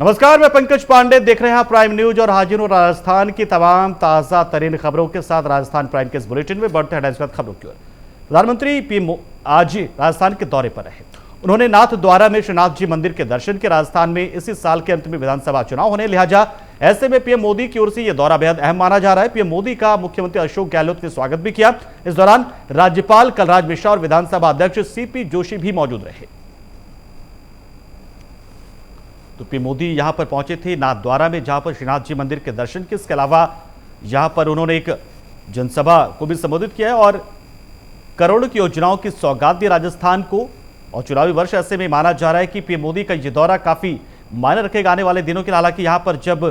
नमस्कार, मैं पंकज पांडे, देख रहे हैं प्राइम न्यूज और हाजिर हूं राजस्थान की तमाम ताजा तरीन खबरों के साथ। राजस्थान प्राइम के इस बुलेटिन में बढ़ते हैं खबरों की ओर। प्रधानमंत्री पीएम आज राजस्थान के दौरे पर रहे। उन्होंने नाथ द्वारा में श्रीनाथ जी मंदिर के दर्शन किए। राजस्थान में इसी साल के अंत में विधानसभा चुनाव होने, लिहाजा ऐसे में पीएम मोदी की ओर से यह दौरा बेहद अहम माना जा रहा है। पीएम मोदी का मुख्यमंत्री अशोक गहलोत ने स्वागत भी किया। इस दौरान राज्यपाल कलराज मिश्रा और विधानसभा अध्यक्ष सीपी जोशी भी मौजूद रहे। तो पीएम मोदी यहां पर पहुंचे थे नाथ द्वारा में, जहां पर श्रीनाथ जी मंदिर के दर्शन किए। इसके अलावा यहां पर उन्होंने एक जनसभा को भी संबोधित किया और करोड़ों की योजनाओं की सौगात दी राजस्थान को। और चुनावी वर्ष ऐसे में माना जा रहा है कि पीएम मोदी का यह दौरा काफी मायने रखेगा आने वाले दिनों के। हालांकि यहां पर जब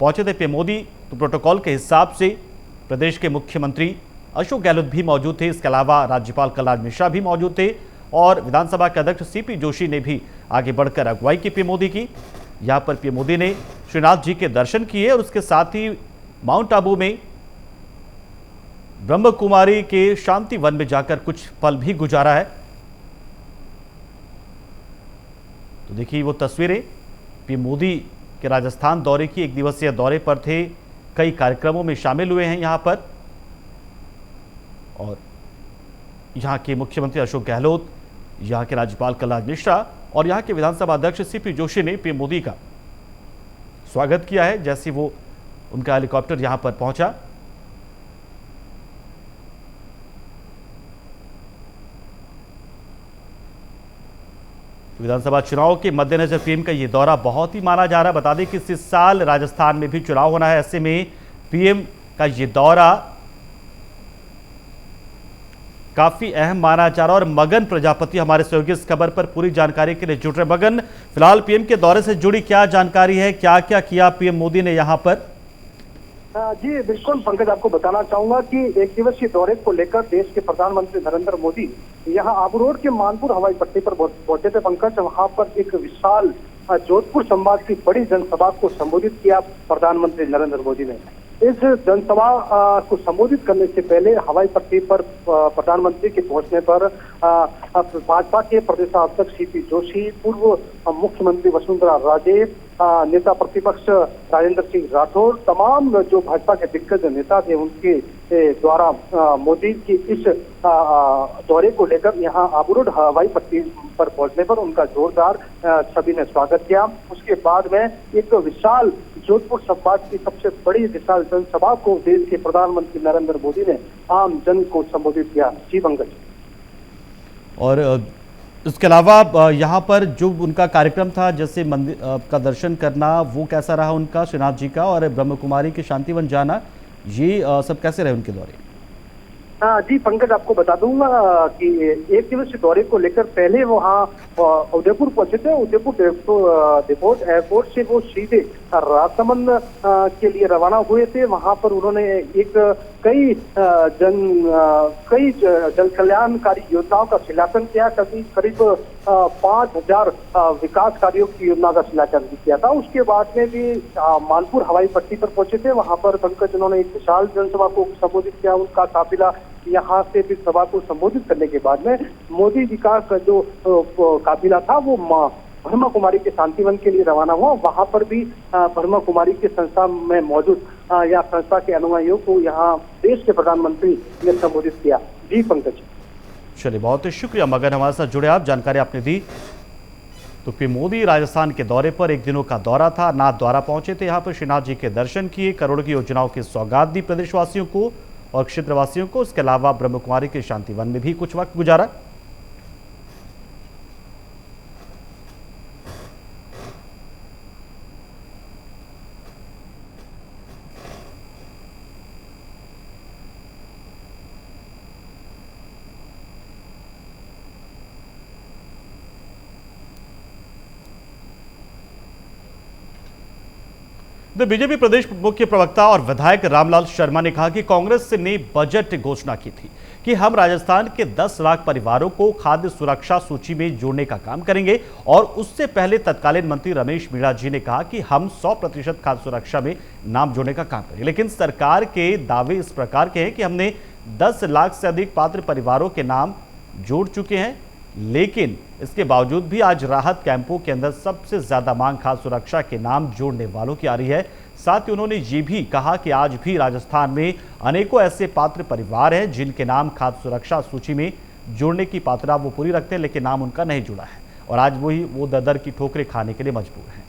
पहुंचे थे पीएम मोदी तो प्रोटोकॉल के हिसाब से प्रदेश के मुख्यमंत्री अशोक गहलोत भी मौजूद थे। इसके अलावा राज्यपाल कलराज मिश्रा भी मौजूद थे और विधानसभा के अध्यक्ष सीपी जोशी ने भी आगे बढ़कर अगुवाई की पीएम मोदी की। यहां पर पीएम मोदी ने श्रीनाथ जी के दर्शन किए और उसके साथ ही माउंट आबू में ब्रह्म कुमारी के शांति वन में जाकर कुछ पल भी गुजारा है। तो देखिए वो तस्वीरें, पीएम मोदी के राजस्थान दौरे की, एक दिवसीय दौरे पर थे, कई कार्यक्रमों में शामिल हुए हैं यहां पर। और यहां के मुख्यमंत्री अशोक गहलोत, यहां के राज्यपाल कलराज मिश्रा और यहां के विधानसभा अध्यक्ष सीपी जोशी ने पीएम मोदी का स्वागत किया है जैसे वो उनका हेलीकॉप्टर यहां पर पहुंचा। विधानसभा चुनाव के मद्देनजर पीएम का यह दौरा बहुत ही माना जा रहा है। बता दें कि इस साल राजस्थान में भी चुनाव होना है, ऐसे में पीएम का यह दौरा काफी अहम माना जा रहा है। और मगन प्रजापति हमारे सहयोगी इस खबर पर पूरी जानकारी के लिए जुड़ रहे। मगन, फिलहाल पीएम के दौरे से जुड़ी क्या जानकारी है, क्या क्या किया पीएम मोदी ने यहां पर? जी बिल्कुल पंकज, आपको बताना चाहूंगा कि एक दिवसीय दौरे को लेकर देश के प्रधानमंत्री नरेंद्र मोदी यहां आबू रोड के मानपुर हवाई पट्टी पर पहुंचे थे पंकज। वहां पर एक विशाल जोधपुर संवाद की बड़ी जनसभा को संबोधित किया प्रधानमंत्री नरेंद्र मोदी ने। इस जनसभा को संबोधित करने से पहले हवाई पट्टी पर प्रधानमंत्री के पहुंचने पर भाजपा के प्रदेशाध्यक्ष सीपी जोशी, पूर्व मुख्यमंत्री वसुंधरा राजे, नेता प्रतिपक्ष राजेंद्र सिंह राठौर, तमाम जो भाजपा के दिग्गज नेता थे उनके द्वारा मोदी की इस दौरे को लेकर यहाँ आबू रोड हवाई पट्टी पर पहुंचने पर उनका जोरदार सभी ने स्वागत किया। उसके बाद में एक विशाल जोधपुर संवाद की सबसे बड़ी विशाल जनसभा को देश के प्रधानमंत्री नरेंद्र मोदी ने आम जन को संबोधित किया। जी पंकज। और इसके अलावा यहाँ पर जो उनका कार्यक्रम था, जैसे मंदिर का दर्शन करना, वो कैसा रहा उनका, श्रीनाथ जी का, और ब्रह्म कुमारी के शांतिवन जाना, ये सब कैसे रहे उनके दौरे? जी पंकज, आपको बता दूंगा कि एक दिवसीय दौरे को लेकर पहले वहाँ उदयपुर पहुंचे थे। उदयपुर एयरपोर्ट से वो सीधे राजसमंद के लिए रवाना हुए थे। वहां पर उन्होंने कई जन कल्याणकारी योजनाओं का शिलान्यास किया। करीब 5000 विकास कार्यों की योजना का शिलान्यास किया था। उसके बाद में भी मानपुर हवाई पट्टी पर पहुंचे थे। वहां पर पंकज उन्होंने एक विशाल जनसभा को संबोधित किया। उनका काफिला यहाँ से भी सभा को संबोधित करने के बाद में मोदी जी का जो काफिला था वो ब्रह्म कुमारी के शांतिवन के लिए रवाना हुआ। वहां पर भी ब्रह्म कुमारी के संस्था में मौजूद या संस्था के अनुयायियों को यहाँ देश के प्रधानमंत्री ने संबोधित किया। जी पंकज। चलिए, बहुत शुक्रिया मगन, हमारे साथ जुड़े आप, जानकारी आपने दी। तो पीएम मोदी राजस्थान के दौरे पर एक दिनों का दौरा था, नाथ द्वारा पहुंचे थे। यहाँ पर श्रीनाथ जी के दर्शन किए, करोड़ों की योजनाओं की सौगात दी प्रदेशवासियों को और क्षेत्रवासियों को। इसके अलावा ब्रह्म कुमारी के शांतिवन में भी कुछ वक्त गुजारा। बीजेपी प्रदेश मुख्य प्रवक्ता और विधायक रामलाल शर्मा ने कहा कि कांग्रेस ने बजट घोषणा की थी कि हम राजस्थान के 10 लाख परिवारों को खाद्य सुरक्षा सूची में जोड़ने का काम करेंगे। और उससे पहले तत्कालीन मंत्री रमेश मीणा जी ने कहा कि हम 100% खाद्य सुरक्षा में नाम जोड़ने का काम करेंगे। लेकिन सरकार के दावे इस प्रकार के हैं कि हमने 10 लाख से अधिक पात्र परिवारों के नाम जोड़ चुके हैं। लेकिन इसके बावजूद भी आज राहत कैंपों के अंदर सबसे ज्यादा मांग खाद्य सुरक्षा के नाम जोड़ने वालों की आ रही है। साथ ही उन्होंने ये भी कहा कि आज भी राजस्थान में अनेकों ऐसे पात्र परिवार हैं जिनके नाम खाद्य सुरक्षा सूची में जोड़ने की पात्रता वो पूरी रखते हैं, लेकिन नाम उनका नहीं जुड़ा है और आज वो दर की ठोकरें खाने के लिए मजबूर हैं।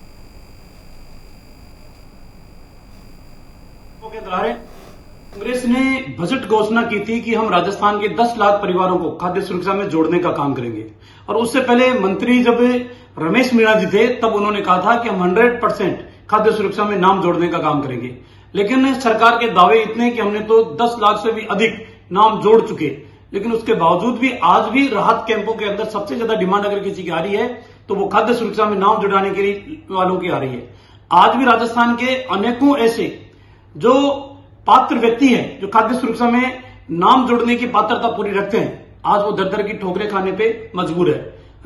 कांग्रेस ने बजट घोषणा की थी कि हम राजस्थान के 10 लाख परिवारों को खाद्य सुरक्षा में जोड़ने का काम करेंगे और उससे पहले मंत्री जब रमेश मीणा जी थे तब उन्होंने कहा था कि हम 100% खाद्य सुरक्षा में नाम जोड़ने का काम करेंगे। लेकिन सरकार के दावे इतने कि हमने तो 10 लाख से भी अधिक नाम जोड़ चुके, लेकिन उसके बावजूद भी आज भी राहत कैंपों के अंदर सबसे ज्यादा डिमांड अगर किसी की आ रही है तो वो खाद्य सुरक्षा में नाम जुड़ाने के लिए वालों की आ रही है। आज भी राजस्थान के अनेकों ऐसे जो पात्र व्यक्ति है जो खाद्य सुरक्षा में नाम जोड़ने की पात्रता पूरी रखते हैं, आज वो दर की ठोकरें खाने पे मजबूर है।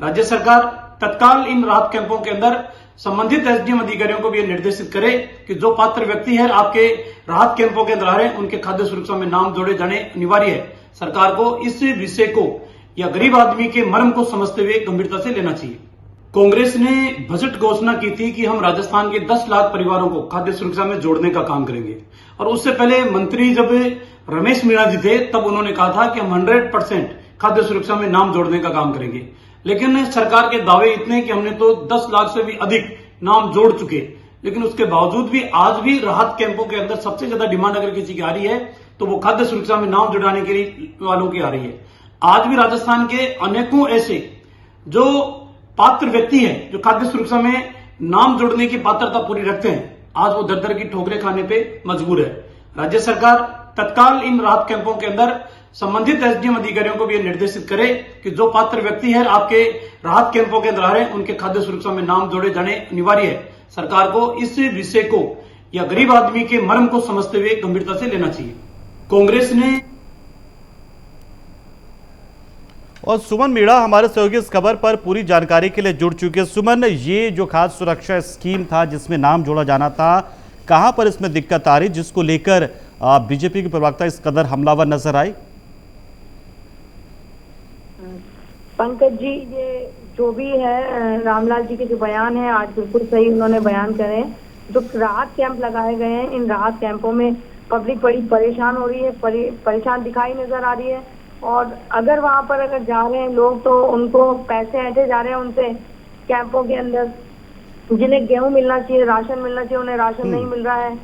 राज्य सरकार तत्काल इन राहत कैंपों के अंदर संबंधित एसडीएम अधिकारियों को भी निर्देशित करे कि जो पात्र व्यक्ति है आपके राहत कैंपों के अंदर आ रहे हैं उनके खाद्य सुरक्षा में नाम जोड़े जाने अनिवार्य है। सरकार को इस विषय को या गरीब आदमी के मर्म को समझते हुए गंभीरता से लेना चाहिए। कांग्रेस ने बजट घोषणा की थी कि हम राजस्थान के 10 लाख परिवारों को खाद्य सुरक्षा में जोड़ने का काम करेंगे और उससे पहले मंत्री जब रमेश मीणा जी थे तब उन्होंने कहा था कि हम 100% खाद्य सुरक्षा में नाम जोड़ने का काम करेंगे। लेकिन सरकार के दावे इतने कि हमने तो 10 लाख से भी अधिक नाम जोड़ चुके, लेकिन उसके बावजूद भी आज भी राहत कैंपों के अंदर सबसे ज्यादा डिमांड अगर किसी की आ रही है तो वो खाद्य सुरक्षा में नाम जुड़ाने के लिए वालों की आ रही है। आज भी राजस्थान के अनेकों ऐसे जो पात्र व्यक्ति है जो खाद्य सुरक्षा में नाम जोड़ने की पात्रता पूरी रखते हैं, आज वो दर की ठोकरें खाने पे मजबूर है। राज्य सरकार तत्काल इन राहत कैंपों के अंदर संबंधित एसडीएम अधिकारियों को भी निर्देशित करे कि जो पात्र व्यक्ति है आपके राहत कैंपों के अंदर आ रहे हैं उनके खाद्य सुरक्षा में नाम जोड़े जाने अनिवार्य है। सरकार को इस विषय को या गरीब आदमी के मर्म को समझते हुए गंभीरता से लेना चाहिए। कांग्रेस ने और सुमन मीणा हमारे सहयोगी इस खबर पर पूरी जानकारी के लिए जुड़ चुके हैं। सुमन, ये जो खाद्य सुरक्षा स्कीम था जिसमें नाम जोड़ा जाना था, कहां पर इसमें दिक्कत आ रही जिसको लेकर बीजेपी के प्रवक्ता इस कदर हमलावर नजर आए? पंकज जी, ये जो भी है रामलाल जी के जो बयान है आज बिल्कुल सही उन्होंने बयान करे। जो राहत कैंप लगाए गए हैं, इन राहत कैंपों में पब्लिक बड़ी परेशान हो रही है, परेशान दिखाई नजर आ रही है और अगर वहां पर अगर जा रहे हैं लोग तो उनको पैसे ऐसे जा रहे हैं उनसे कैंपों के अंदर, जिन्हें गेहूं मिलना चाहिए, राशन मिलना चाहिए, उन्हें राशन नहीं मिल रहा है।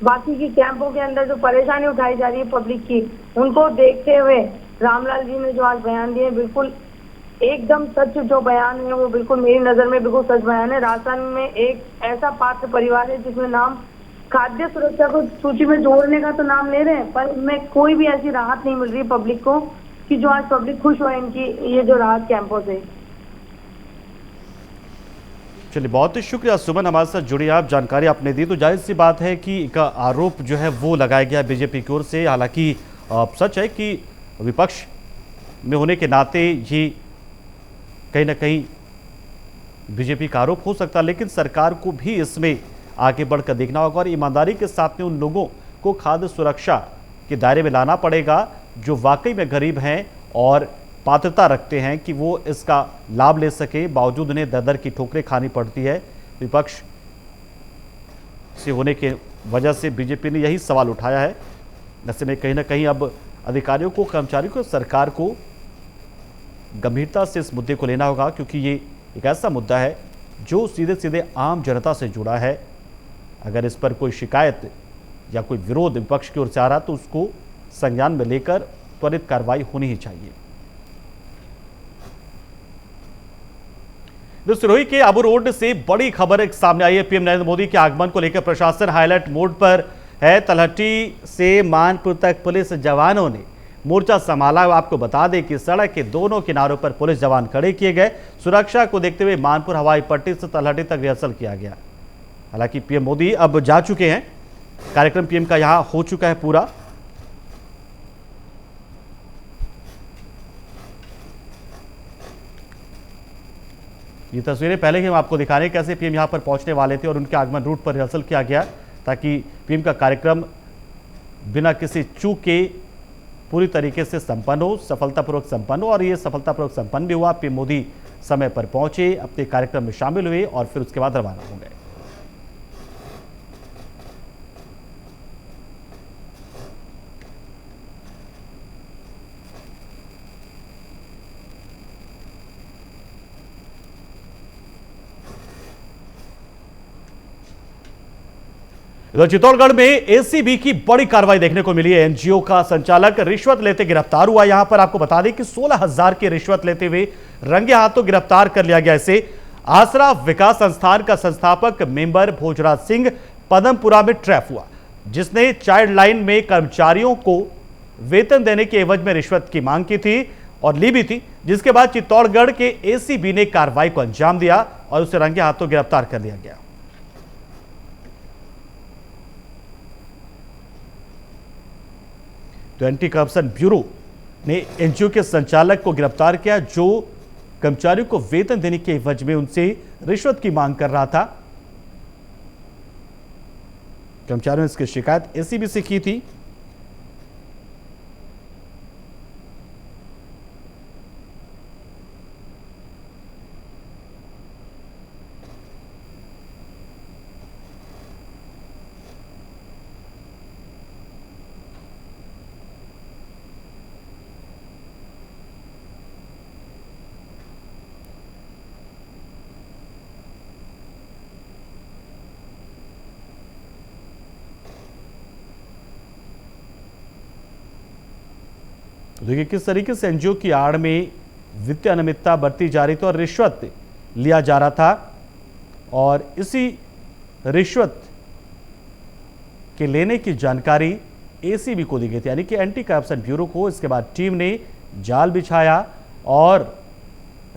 बाकी की कैंपों के अंदर जो परेशानी उठाई जा रही है पब्लिक की, उनको देखते हुए रामलाल जी ने जो आज बयान दिए बिल्कुल एकदम सच जो बयान है वो बिल्कुल मेरी नजर में बिल्कुल सच बयान है। राजस्थान में एक ऐसा पात्र परिवार है जिसमें नाम खाद्य सुरक्षा को सूची में जोड़ने का तो नाम ले रहे हैं पर इनमें कोई भी ऐसी राहत नहीं मिल रही पब्लिक को कि जो आज पब्लिक खुश हो इनकी ये जो राहत कैंपों से। चलिए, बहुत ही शुक्रिया सुमन, हमारे साथ जुड़ी आप जानकारी आपने दी। तो जाहिर सी बात है कि एक आरोप जो है वो लगाया गया बीजेपी की ओर से। हालांकि सच है कि विपक्ष में होने के नाते ये कहीं ना कहीं बीजेपी का आरोप हो सकता है, लेकिन सरकार को भी इसमें आगे बढ़कर देखना होगा और ईमानदारी के साथ में उन लोगों को खाद्य सुरक्षा के दायरे में लाना पड़ेगा जो वाकई में गरीब हैं और पात्रता रखते हैं कि वो इसका लाभ ले सके, बावजूद उन्हें दर की ठोकरें खानी पड़ती है। विपक्ष से होने के वजह से बीजेपी ने यही सवाल उठाया है। ऐसे में कहीं ना कहीं अब अधिकारियों को, कर्मचारियों को, सरकार को गंभीरता से इस मुद्दे को लेना होगा, क्योंकि ये एक ऐसा मुद्दा है जो सीधे सीधे आम जनता से जुड़ा है। अगर इस पर कोई शिकायत या कोई विरोध विपक्ष की ओर से आ रहा तो उसको संज्ञान में लेकर त्वरित कार्रवाई होनी ही चाहिए। सिरोही के आबू रोड से बड़ी खबर एक सामने आई है। पीएम नरेंद्र मोदी के आगमन को लेकर प्रशासन हाईलाइट मोड पर है। तलहटी से मानपुर तक पुलिस जवानों ने मोर्चा संभाला। आपको बता दें कि सड़क के दोनों किनारों पर पुलिस जवान खड़े किए गए। सुरक्षा को देखते हुए मानपुर हवाई पट्टी से तलहटी तक रिहर्सल किया गया। हालांकि पीएम मोदी अब जा चुके हैं, कार्यक्रम पीएम का यहां हो चुका है पूरा। ये तस्वीरें पहले ही हम आपको दिखा रहे हैं कैसे पीएम यहां पर पहुंचने वाले थे और उनके आगमन रूट पर रिहर्सल किया गया ताकि पीएम का कार्यक्रम बिना किसी चूक के पूरी तरीके से संपन्न हो, सफलतापूर्वक संपन्न हो, और ये सफलतापूर्वक संपन्न भी हुआ। पीएम मोदी समय पर पहुंचे, अपने कार्यक्रम में शामिल हुए और फिर उसके बाद रवाना हो गए। इधर चित्तौड़गढ़ में एसीबी की बड़ी कार्रवाई देखने को मिली है। एनजीओ का संचालक रिश्वत लेते गिरफ्तार हुआ। यहां पर आपको बता दें कि 16,000 की रिश्वत लेते हुए रंगे हाथों गिरफ्तार कर लिया गया। इसे आसरा विकास संस्थान का संस्थापक मेंबर भोजराज सिंह पदमपुरा में ट्रैप हुआ, जिसने चाइल्ड लाइन में कर्मचारियों को वेतन देने के एवज में रिश्वत की मांग की थी और ली भी थी, जिसके बाद चित्तौड़गढ़ के एसीबी ने कार्रवाई को अंजाम दिया और उसे रंगे हाथों गिरफ्तार कर लिया गया। तो एंटी करप्शन ब्यूरो ने एनजीओ के संचालक को गिरफ्तार किया, जो कर्मचारियों को वेतन देने के एवज में उनसे रिश्वत की मांग कर रहा था। कर्मचारियों ने इसकी शिकायत एसीबी से की थी। तो देखिए किस तरीके से एनजीओ की आड़ में वित्तीय अनियमितता बरती जा रही थी और रिश्वत लिया जा रहा था, और इसी रिश्वत के लेने की जानकारी एसीबी को दी गई थी, यानी कि एंटी करप्शन ब्यूरो को। इसके बाद टीम ने जाल बिछाया और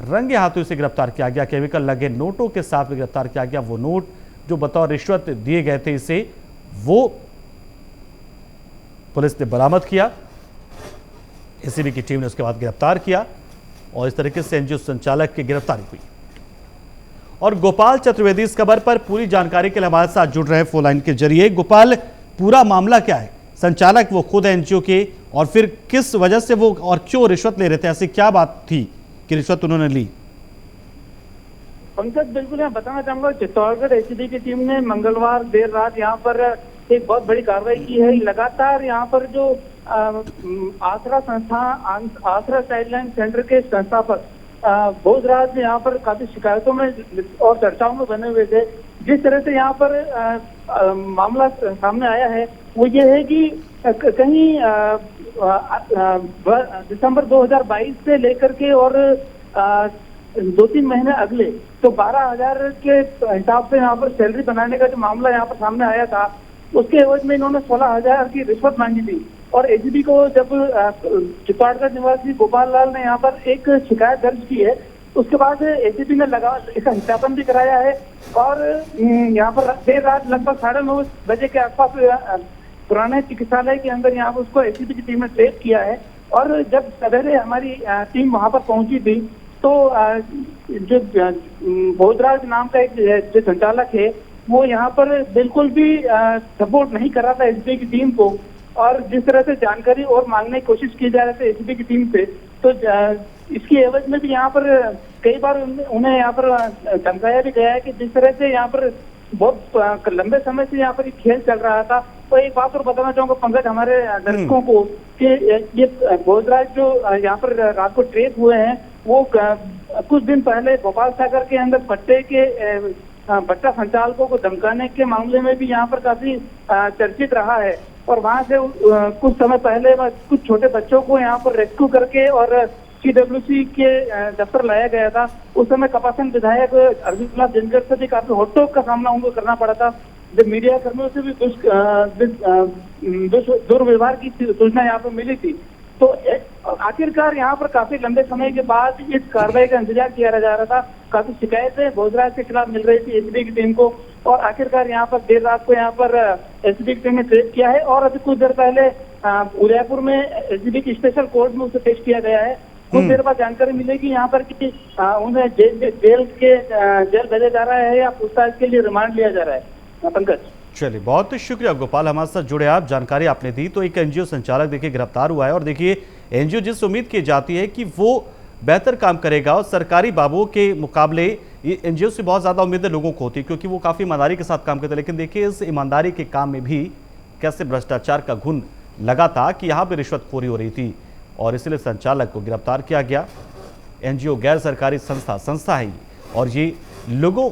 रंगे हाथों से गिरफ्तार किया गया। केमिकल लगे नोटों के साथ में गिरफ्तार किया गया। वो नोट जो बतौर रिश्वत दिए गए थे इसे, वो पुलिस ने बरामद किया। एसीबी की टीम ने उसके बाद गिरफ्तार किया और इस तरीके से एनजीओ संचालक की गिरफ्तारी हुई। और गोपाल चतुर्वेदी इस खबर पर पूरी जानकारी के लिए हमारे साथ जुड़ रहे हैं फोन लाइन के जरिए। गोपाल, पूरा मामला क्या है? संचालक वो खुद है एनजीओ के, और फिर किस वजह से वो और क्यों रिश्वत ले रहे थे? ऐसी क्या बात थी कि रिश्वत उन्होंने ली? पंकज, बिल्कुल मैं बताना चाहूंगा, चित्तौड़गढ़ एसीबी की टीम ने मंगलवार देर रात यहाँ पर एक बहुत बड़ी कार्रवाई की है। लगातार यहाँ पर जो आसरा चाइल्ड लाइन सेंटर के संस्थापक भोजराज ने यहाँ पर काफी शिकायतों में और चर्चाओं में बने हुए थे। जिस तरह से यहाँ पर मामला सामने आया है वो ये है कि कहीं दिसंबर 2022 से लेकर के और 2-3 महीने अगले तो 12,000 के हिसाब से यहाँ पर सैलरी बनाने का जो मामला यहाँ पर सामने आया था, उसके एवज में इन्होंने 16,000 की रिश्वत मांगी थी। और एसीबी को जब चित्तौड़गढ़ निवासी गोपाल लाल ने यहाँ पर एक शिकायत दर्ज की है, उसके बाद एसीबी ने इसका सत्यापन भी कराया है। और यहाँ पर देर रात लगभग 9:30 बजे के आसपास पुराने चिकित्सालय के अंदर यहाँ पर उसको एसीबी की टीम ने ट्रेस किया है। और जब सवेरे हमारी टीम वहां पर पहुंची थी तो जो भोजराज नाम का एक जो संचालक है वो यहाँ पर बिल्कुल भी सपोर्ट नहीं कर रहा था एसीबी की टीम को, और जिस तरह से जानकारी और मांगने की कोशिश की जा रही थी एसीबी की टीम से, तो इसकी एवज में भी यहाँ पर कई बार उन्हें यहाँ पर धमकाया भी गया है कि जिस तरह से यहाँ पर बहुत लंबे समय से यहाँ पर खेल चल रहा था। तो एक बात और बताना चाहूंगा पंकज हमारे दर्शकों को कि ये भोजराज जो यहाँ पर रात को ट्रेस हुए हैं वो कुछ दिन पहले भोपाल सागर के अंदर भट्टा संचालकों को धमकाने के मामले में भी यहाँ पर काफी चर्चित रहा है। और वहां से कुछ समय पहले कुछ छोटे बच्चों को यहाँ पर रेस्क्यू करके और सीडब्ल्यूसी के दफ्तर लाया गया था। उस समय कपासन विधायक अर्जुन लाल जिनकर से भी काफी होटोक का सामना उनको करना पड़ा था, जब मीडिया कर्मियों से भी दुर्व्यवहार की सूचना यहाँ पर मिली थी। तो आखिरकार यहाँ पर काफी लंबे समय के बाद इस कार्रवाई का इंतजार किया जा रहा था। काफी शिकायतें भोजराज के खिलाफ मिल रही थी एसीबी की टीम को, और आखिरकार यहाँ पर देर रात को यहाँ पर एसीबी की टीम ने ट्रेस किया है। और अभी कुछ देर पहले उदयपुर में एसीबी की स्पेशल कोर्ट में उसे पेश किया गया है। कुछ देर बाद जानकारी मिलेगी यहाँ पर कि उन्हें जेल भेजा जा रहा है या पूछताछ के लिए रिमांड लिया जा रहा है। पंकज, चलिए, बहुत शुक्रिया गोपाल, हमारे साथ जुड़े आप, जानकारी आपने दी। तो एक एनजीओ संचालक देखिए गिरफ्तार हुआ है और देखिए एनजीओ जिस उम्मीद की जाती है कि वो बेहतर काम करेगा और सरकारी बाबुओं के मुकाबले ये एनजीओ से बहुत ज़्यादा उम्मीदें लोगों को होती है क्योंकि वो काफ़ी ईमानदारी के साथ काम करते हैं। लेकिन देखिए इस ईमानदारी के काम में भी कैसे भ्रष्टाचार का घुन लगा था कि यहाँ पर रिश्वतखोरी हो रही थी और इसलिए संचालक को गिरफ्तार किया गया। एनजीओ गैर सरकारी संस्था है और ये लोगों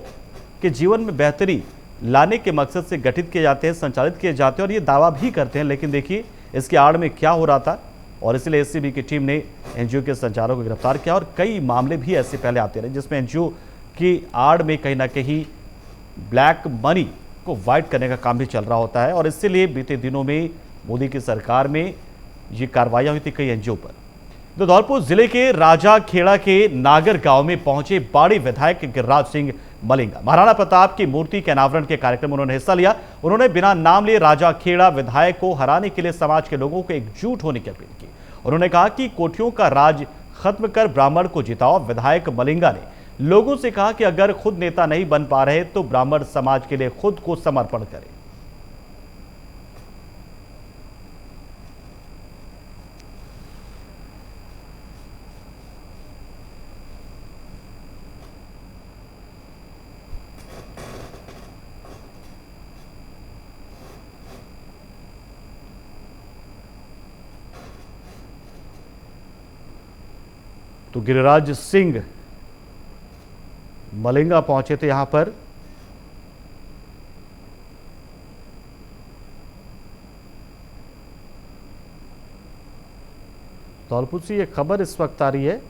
के जीवन में बेहतरी लाने के मकसद से गठित किए जाते हैं, संचालित किए जाते हैं और ये दावा भी करते हैं। लेकिन देखिए इसके आड़ में क्या हो रहा था और इसलिए एसीबी की टीम ने एनजीओ के संचालकों को गिरफ्तार किया और कई मामले भी ऐसे पहले आते रहे जिसमें एनजीओ की आड़ में कहीं ना कहीं ब्लैक मनी को वाइट करने का काम भी चल रहा होता है और इसलिए बीते दिनों में मोदी की सरकार में ये कार्रवाइयां हुई थी कई एनजीओ पर। तो धौलपुर जिले के राजाखेड़ा के नागर गांव में पहुंचे बाड़ी विधायक गिरिराज सिंह मलिंगा। महाराणा प्रताप की मूर्ति के अनावरण के कार्यक्रम में उन्होंने हिस्सा लिया। उन्होंने बिना नाम लिए राजाखेड़ा विधायक को हराने के लिए समाज के लोगों को एकजुट होने की अपील की। उन्होंने कहा कि कोठियों का राज खत्म कर ब्राह्मण को जिताओ। विधायक मलिंगा ने लोगों से कहा कि अगर खुद नेता नहीं बन पा रहे तो ब्राह्मण समाज के लिए खुद को समर्पण करें। तो गिरिराज सिंह मलिंगा पहुंचे थे यहां पर। धौलपुर से ये खबर इस वक्त आ रही है।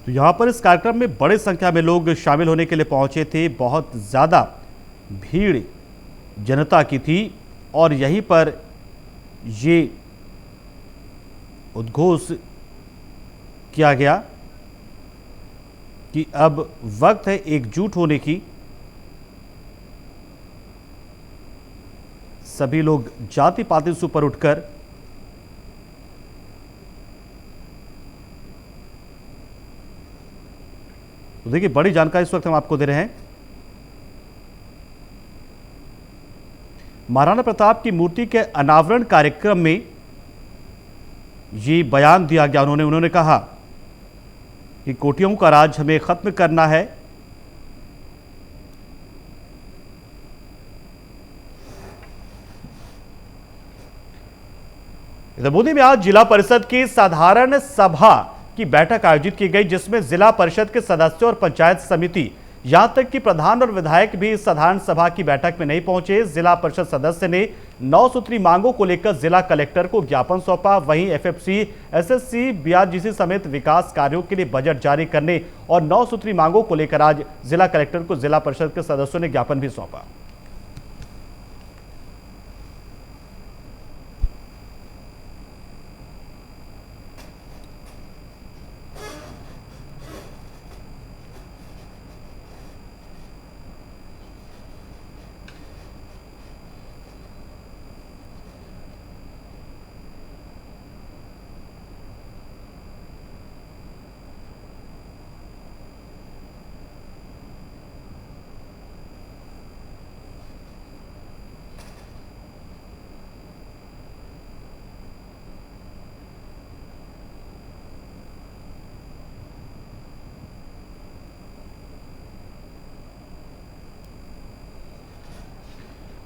तो यहाँ पर इस कार्यक्रम में बड़ी संख्या में लोग शामिल होने के लिए पहुंचे थे। बहुत ज़्यादा भीड़ जनता की थी और यहीं पर ये उद्घोष किया गया कि अब वक्त है एकजुट होने की। सभी लोग जाति पाति से ऊपर उठकर तो देखिए बड़ी जानकारी इस वक्त हम आपको दे रहे हैं। महाराणा प्रताप की मूर्ति के अनावरण कार्यक्रम में ये बयान दिया गया। उन्होंने कहा कि कोठियों का राज हमें खत्म करना है। इधर बूंदी में आज जिला परिषद की साधारण सभा की बैठक आयोजित की गई जिसमें जिला परिषद के सदस्यों और पंचायत समिति यहां तक कि प्रधान और विधायक भी इस साधारण सभा की बैठक में नहीं पहुंचे। जिला परिषद सदस्य ने 9 सूत्री मांगों को लेकर जिला कलेक्टर को ज्ञापन सौंपा। वहीं एफएफसी, एसएससी, बीआरजीसी समेत विकास कार्यों के लिए बजट जारी करने और 9 सूत्री मांगों को लेकर आज जिला कलेक्टर को जिला परिषद के सदस्यों ने ज्ञापन भी सौंपा।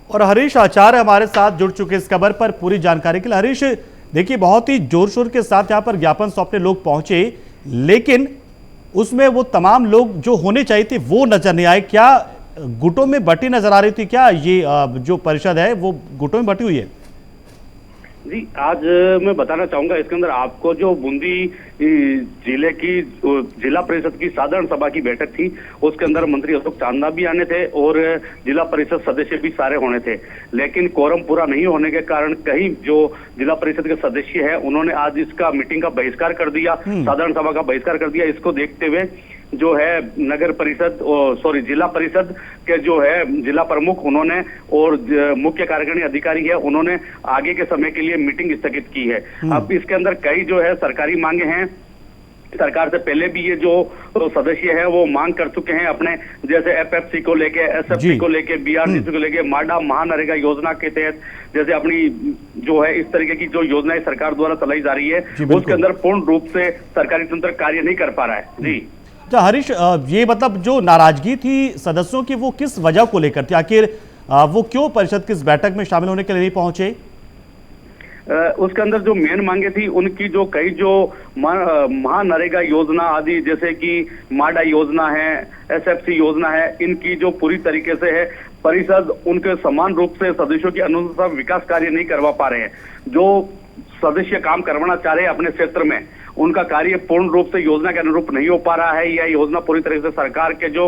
और हरीश आचार्य हमारे साथ जुड़ चुके इस खबर पर पूरी जानकारी के लिए। हरीश, देखिए बहुत ही जोर शोर के साथ यहाँ पर ज्ञापन सौंपने लोग पहुंचे, लेकिन उसमें वो तमाम लोग जो होने चाहिए थे वो नजर नहीं आए। क्या गुटों में बटी नजर आ रही थी? क्या ये जो परिषद है वो गुटों में बटी हुई है? जी, आज मैं बताना चाहूंगा इसके अंदर आपको जो बूंदी जिले की जिला परिषद की साधारण सभा की बैठक थी, उसके अंदर मंत्री अशोक चांदना भी आने थे और जिला परिषद सदस्य भी सारे होने थे, लेकिन कोरम पूरा नहीं होने के कारण कहीं जो जिला परिषद के सदस्य है उन्होंने आज इसका मीटिंग का बहिष्कार कर दिया, साधारण सभा का बहिष्कार कर दिया। इसको देखते हुए जो है नगर परिषद जिला परिषद के जो है जिला प्रमुख उन्होंने और मुख्य कार्यकारिणी अधिकारी है उन्होंने आगे के समय के लिए मीटिंग स्थगित की है। अब इसके अंदर कई जो है सरकारी मांगे हैं, सरकार से पहले भी ये जो सदस्य है वो मांग कर चुके हैं अपने, जैसे एफएफसी को लेके, एसएफसी को लेके, बीआरटीसी को लेके, माडा महानरेगा योजना के तहत जैसे अपनी जो है इस तरीके की जो योजनाएं सरकार द्वारा चलाई जा रही है उसके अंदर पूर्ण रूप से सरकारी तंत्र कार्य नहीं कर पा रहा है। जी हरीश, ये मतलब जो नाराजगी थी सदस्यों की वो किस वजह को लेकर थी? आखिर वो क्यों परिषद की इस बैठक में शामिल होने के लिए नहीं पहुंचे? उसके अंदर जो मेन मांगे थी उनकी जो कई जो महानरेगा योजना आदि जैसे कि माडा योजना है, एसएफसी योजना है, इनकी जो पूरी तरीके से है परिषद उनके समान रूप से सदस्यों की अनुसार विकास कार्य नहीं करवा पा रहे हैं। जो सदस्य काम करवाना चाह रहे हैं अपने क्षेत्र में उनका कार्य पूर्ण रूप से योजना के अनुरूप नहीं हो पा रहा है, या योजना पूरी तरीके से सरकार के जो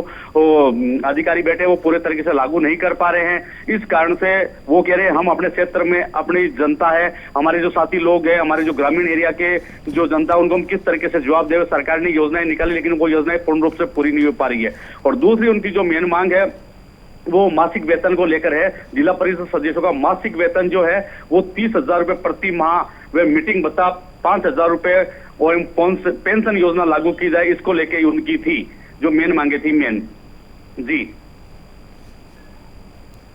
अधिकारी बैठे वो पूरे तरीके से लागू नहीं कर पा रहे हैं। इस कारण से वो कह रहे हैं हम अपने क्षेत्र में अपनी जनता है, हमारे जो साथी लोग हैं, हमारे जो ग्रामीण एरिया के जो जनता है उनको हम किस तरीके से जवाब दें। सरकार ने योजनाएं निकाली लेकिन वो योजनाएं पूर्ण रूप से पूरी नहीं हो पा रही है। और दूसरी उनकी जो मेन मांग है वो मासिक वेतन को लेकर है। जिला परिषद सदस्यों का मासिक वेतन जो है वो 30,000 रुपए प्रति माह व मीटिंग बता 5,000 रुपए और पेंशन योजना लागू की जाए, इसको लेके उनकी थी जो मेन मांगे थी मेन। जी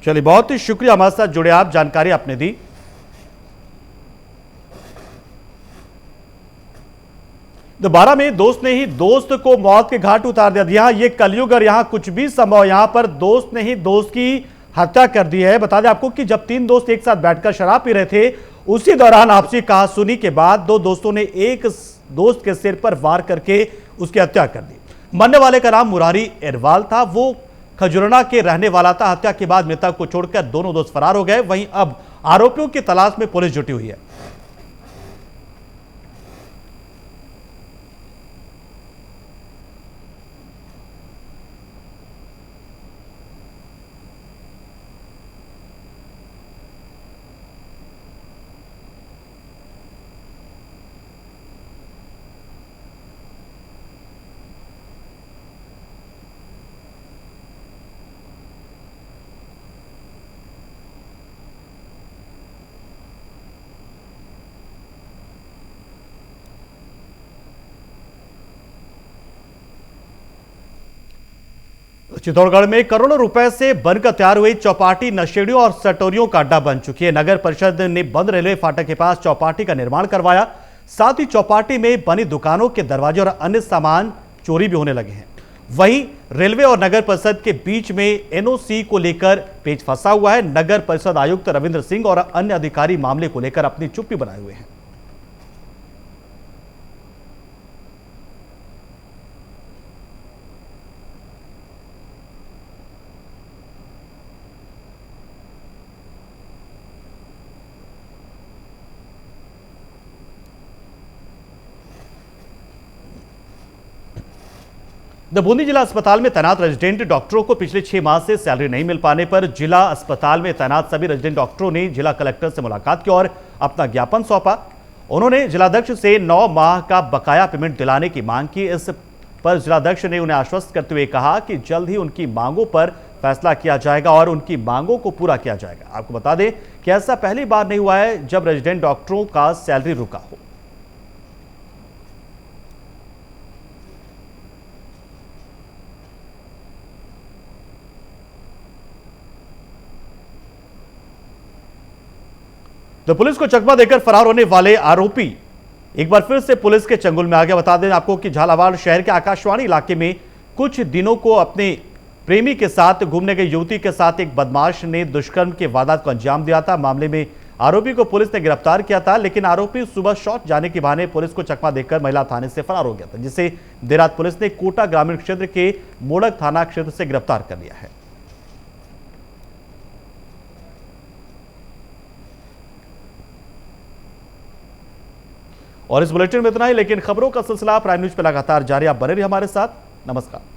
चलिए, बहुत ही शुक्रिया हमारे साथ जुड़े आप, जानकारी आपने दी। दोबारा में दोस्त ने ही दोस्त को मौत के घाट उतार दिया। यहाँ ये कलयुग और यहाँ कुछ भी संभव, यहाँ पर दोस्त ने ही दोस्त की हत्या कर दी है। बता दें आपको कि जब 3 दोस्त एक साथ बैठकर शराब पी रहे थे, उसी दौरान आपसी कहासुनी के बाद 2 दोस्तों ने एक दोस्त के सिर पर वार करके उसकी हत्या कर दी। मरने वाले का नाम मुरारी एरवाल था, वो खजुरना के रहने वाला था। हत्या के बाद मृतक को छोड़कर दोनों दोस्त फरार हो गए। वहीं अब आरोपियों की तलाश में पुलिस जुटी हुई है। चित्तौड़गढ़ में करोड़ों रुपए से बनकर तैयार हुई चौपाटी नशेड़ियों और सटोरियों का अड्डा बन चुकी है। नगर परिषद ने बंद रेलवे फाटक के पास चौपाटी का निर्माण करवाया। साथ ही चौपाटी में बनी दुकानों के दरवाजे और अन्य सामान चोरी भी होने लगे हैं। वहीं रेलवे और नगर परिषद के बीच में एनओसी को लेकर पेच फंसा हुआ है। नगर परिषद आयुक्त रविंद्र सिंह और अन्य अधिकारी मामले को लेकर अपनी चुप्पी बनाए हुए हैं। बूंदी जिला अस्पताल में तैनात रेजिडेंट डॉक्टरों को पिछले 6 माह से सैलरी नहीं मिल पाने पर जिला अस्पताल में तैनात सभी रेजिडेंट डॉक्टरों ने जिला कलेक्टर से मुलाकात की और अपना ज्ञापन सौंपा। उन्होंने जिलाध्यक्ष से 9 माह का बकाया पेमेंट दिलाने की मांग की। इस पर जिलाध्यक्ष ने उन्हें आश्वस्त करते हुए कहा कि जल्द ही उनकी मांगों पर फैसला किया जाएगा और उनकी मांगों को पूरा किया जाएगा। आपको बता दें कि ऐसा पहली बार नहीं हुआ है जब रेजिडेंट डॉक्टरों का सैलरी रुका हो। तो पुलिस को चकमा देकर फरार होने वाले आरोपी एक बार फिर से पुलिस के चंगुल में आ गया। बता दें आपको कि झालावाड़ शहर के आकाशवाणी इलाके में कुछ दिनों को अपने प्रेमी के साथ घूमने गई युवती के साथ एक बदमाश ने दुष्कर्म के वारदात को अंजाम दिया था। मामले में आरोपी को पुलिस ने गिरफ्तार किया था, लेकिन आरोपी सुबह शौच जाने के बहाने पुलिस को चकमा देकर महिला थाने से फरार हो गया था, जिसे देर रात पुलिस ने कोटा ग्रामीण क्षेत्र के मोड़क थाना क्षेत्र से गिरफ्तार कर लिया है। और इस बुलेटिन में इतना ही, लेकिन खबरों का सिलसिला प्राइम न्यूज पे लगातार जारी। आप बने रहिए हमारे साथ। नमस्कार।